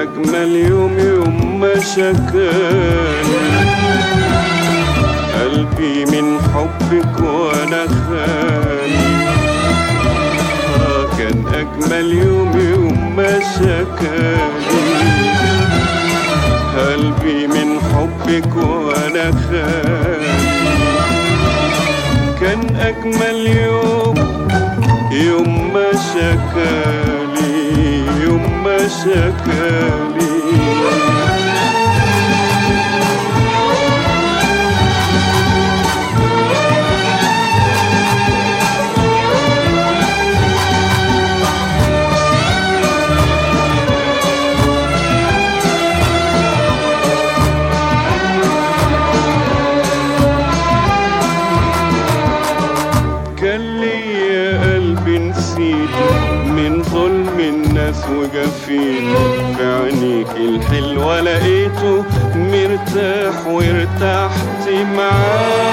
أجمل يوم يوم ما شكاني قلبي من حبك وأنا خالي. كان أجمل يوم يوم ما شكاني قلبي من حبك وأنا خالي. كان أجمل يوم يوم ما شكالي يوم ما شكالي. كان ليا قلبي نسيته من ظلم الناس وجفيته، في عينيك الحلوة لقيته مرتاح وارتحت معاه.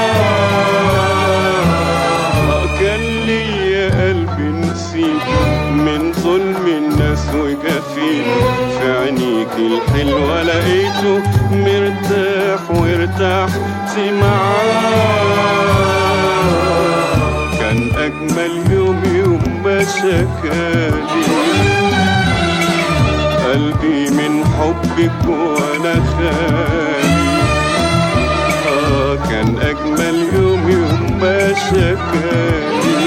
كان ليا قلبي نسيته من ظلم الناس وجفيته، في عينيك الحلوة لقيته مرتاح وارتحت معاه. كان أجمل يوم يوم ما شكالي قلبي من حبك وأنا خالي. كان أجمل يوم يوم ما شكالي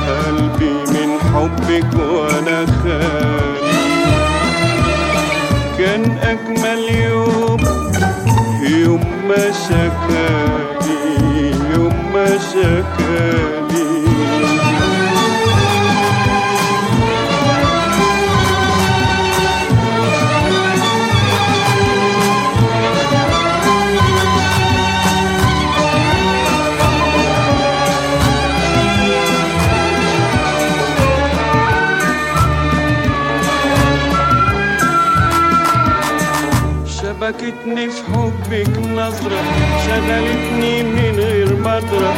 قلبي من حبك وأنا خالي. كان أجمل يوم يوم ما شكالي يوم ما شكالي. شبكتني في حبك نظرة شغلتني من غير مطرة.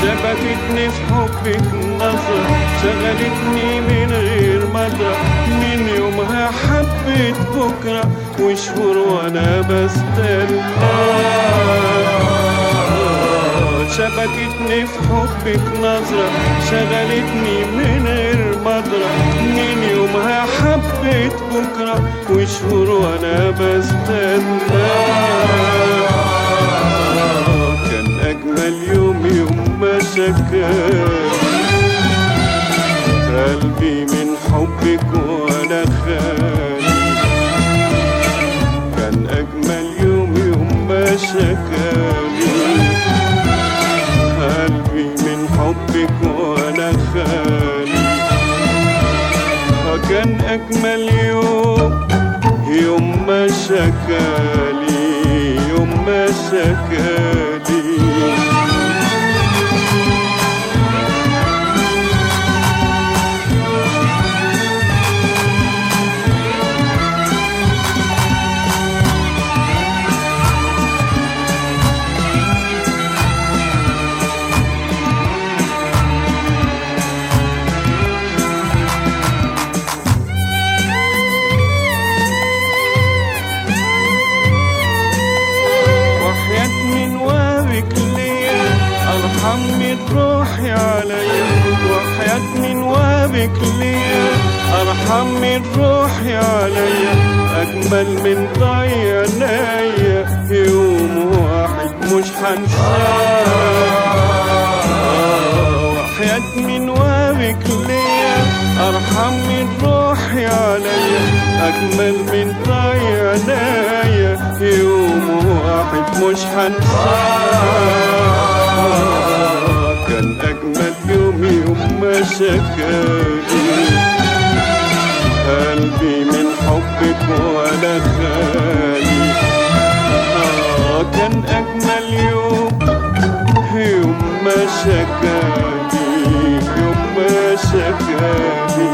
شبكتني في حبك نظرة شغلتني من غير مطرة. من يومها حبيت بكرة وشهور وانا بستنى. شبكتني في حبك نظرة شغلتني من غير مطرة. من يومها حبيت بكرة وشهور وانا بستنى. كان أجمل يوم يوم ما شكالي قلبي من حبك وأنا خالي. كان أجمل يوم يوم ما شكالي قلبي من حبك وأنا خالي. كان أجمل يوم يوم ما شكالي يوم ما شكالي. ارحم روحي عليا وحياة من وابك ليا. ارحم من روحي عليا اجمل من ضيع عينيا. يوم واحد مش هنساه وحياة من وابك ليا. ارحم من روحي عليا اجمل من ضيع عينيا. يوم واحد مش هنساه. كان أجمل يوم يوم ما شكالي قلبي من حبك وأنا خالي. كان أجمل يوم يوم ما شكالي يوم ما شكالي.